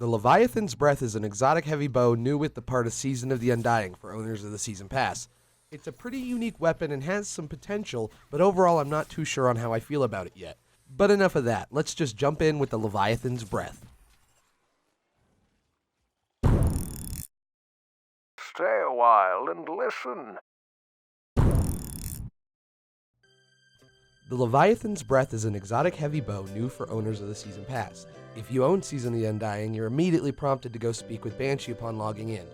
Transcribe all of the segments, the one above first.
The Leviathan's Breath is an exotic heavy bow new with the part of Season of the Undying for owners of the Season Pass. It's a pretty unique weapon and has some potential, but overall I'm not too sure on how I feel about it yet. But enough of that, let's just jump in with the Leviathan's Breath. Stay a while and listen. The Leviathan's Breath is an exotic heavy bow new for owners of the Season Pass. If you own Season of the Undying, you're immediately prompted to go speak with Banshee upon logging in.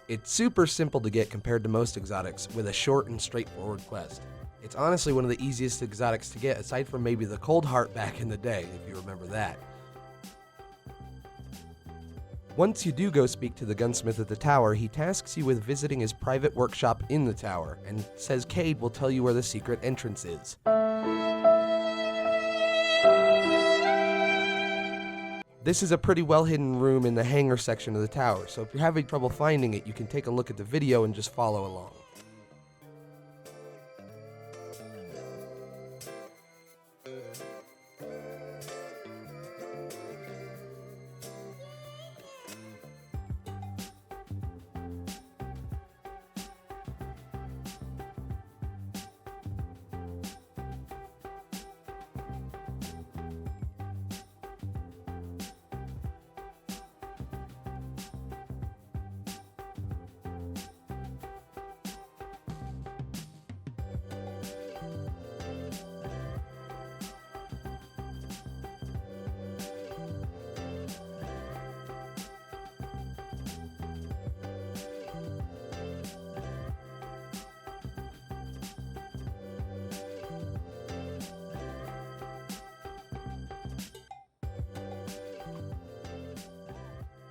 It's super simple to get compared to most exotics, with a short and straightforward quest. It's honestly one of the easiest exotics to get, aside from maybe the Cold Heart back in the day, if you remember that. Once you do go speak to the gunsmith at the tower, he tasks you with visiting his private workshop in the tower, and says Cade will tell you where the secret entrance is. This is a pretty well-hidden room in the hangar section of the tower, so if you're having trouble finding it, you can take a look at the video and just follow along.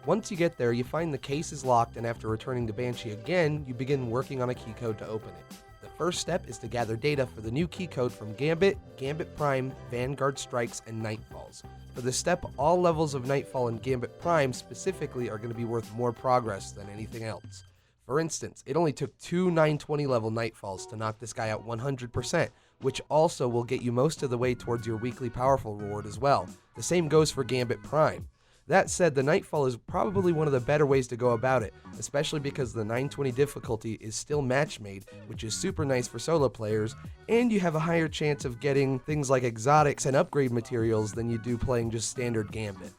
Once you get there, you find the case is locked, and after returning to Banshee again, you begin working on a key code to open it. The first step is to gather data for the new key code from Gambit, Gambit Prime, Vanguard Strikes, and Nightfalls. For this step, all levels of Nightfall and Gambit Prime specifically are going to be worth more progress than anything else. For instance, it only took 2 920 level Nightfalls to knock this guy out 100%, which also will get you most of the way towards your weekly powerful reward as well. The same goes for Gambit Prime. That said, the Nightfall is probably one of the better ways to go about it, especially because the 920 difficulty is still match-made, which is super nice for solo players, and you have a higher chance of getting things like exotics and upgrade materials than you do playing just standard Gambit.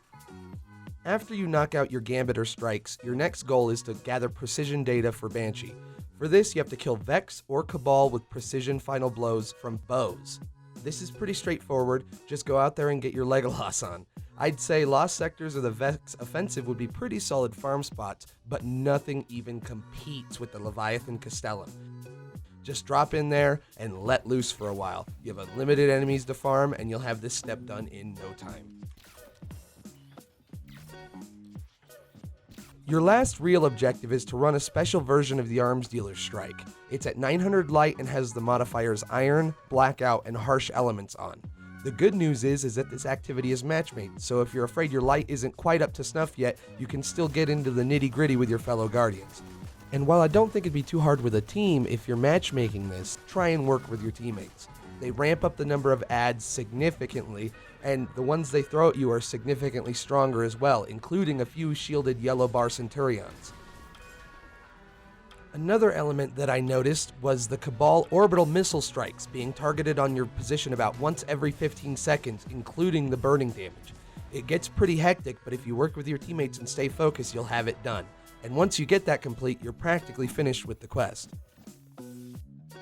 After you knock out your Gambit or Strikes, your next goal is to gather precision data for Banshee. For this, you have to kill Vex or Cabal with precision final blows from bows. This is pretty straightforward, just go out there and get your Legolas on. I'd say Lost Sectors or the Vex Offensive would be pretty solid farm spots, but nothing even competes with the Leviathan Castellum. Just drop in there and let loose for a while. You have unlimited enemies to farm, and you'll have this step done in no time. Your last real objective is to run a special version of the Arms Dealer's Strike. It's at 900 light and has the modifiers Iron, Blackout, and Harsh Elements on. The good news is that this activity is match-made, so if you're afraid your light isn't quite up to snuff yet, you can still get into the nitty-gritty with your fellow Guardians. And while I don't think it'd be too hard with a team, if you're matchmaking this, try and work with your teammates. They ramp up the number of adds significantly, and the ones they throw at you are significantly stronger as well, including a few shielded yellow bar Centurions. Another element that I noticed was the Cabal orbital missile strikes being targeted on your position about once every 15 seconds, including the burning damage. It gets pretty hectic, but if you work with your teammates and stay focused, you'll have it done. And once you get that complete, you're practically finished with the quest.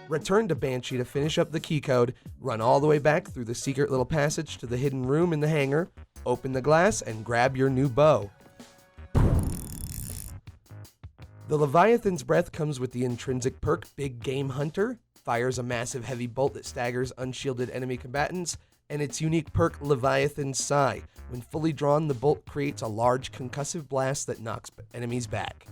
Return to Banshee to finish up the key code, run all the way back through the secret little passage to the hidden room in the hangar, open the glass, and grab your new bow. The Leviathan's Breath comes with the intrinsic perk Big Game Hunter, fires a massive heavy bolt that staggers unshielded enemy combatants, and its unique perk Leviathan Sigh. When fully drawn, the bolt creates a large concussive blast that knocks enemies back.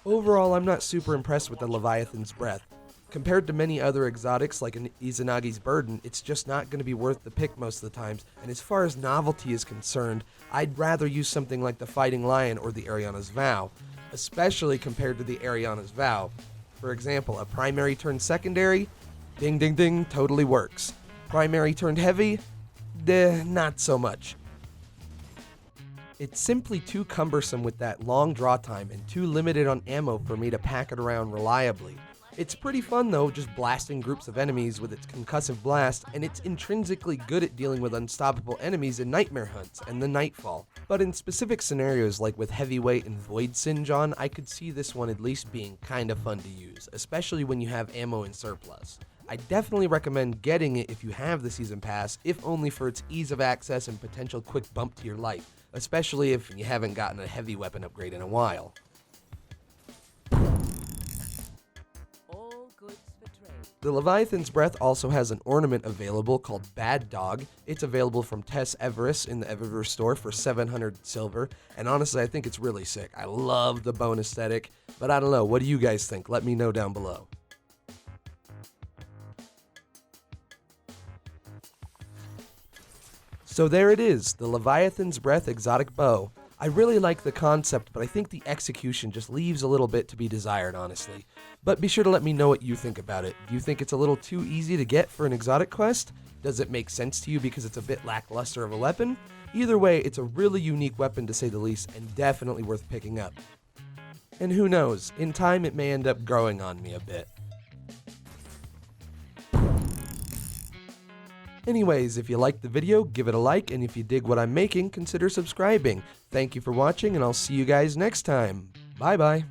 Overall, I'm not super impressed with the Leviathan's Breath. Compared to many other exotics like an Izanagi's Burden, it's just not going to be worth the pick most of the times, and as far as novelty is concerned, I'd rather use something like the Fighting Lion or the Ariana's Vow, especially compared to the Ariana's Vow. For example, a primary turned secondary, ding ding ding, totally works. Primary turned heavy, not so much. It's simply too cumbersome with that long draw time and too limited on ammo for me to pack it around reliably. It's pretty fun though, just blasting groups of enemies with its concussive blast, and it's intrinsically good at dealing with unstoppable enemies in nightmare hunts and the Nightfall. But in specific scenarios like with Heavyweight and Void Singe on, I could see this one at least being kinda fun to use, especially when you have ammo in surplus. I definitely recommend getting it if you have the Season Pass, if only for its ease of access and potential quick bump to your life, especially if you haven't gotten a heavy weapon upgrade in a while. The Leviathan's Breath also has an ornament available called Bad Dog. It's available from Tess Everest in the Eververse store for 700 silver, and honestly I think it's really sick. I love the bone aesthetic, but I don't know, what do you guys think? Let me know down below. So there it is, the Leviathan's Breath exotic bow. I really like the concept, but I think the execution just leaves a little bit to be desired, honestly. But be sure to let me know what you think about it. Do you think it's a little too easy to get for an exotic quest? Does it make sense to you because it's a bit lackluster of a weapon? Either way, it's a really unique weapon to say the least, and definitely worth picking up. And who knows, in time it may end up growing on me a bit. Anyways, if you liked the video, give it a like, and if you dig what I'm making, consider subscribing. Thank you for watching, and I'll see you guys next time. Bye bye.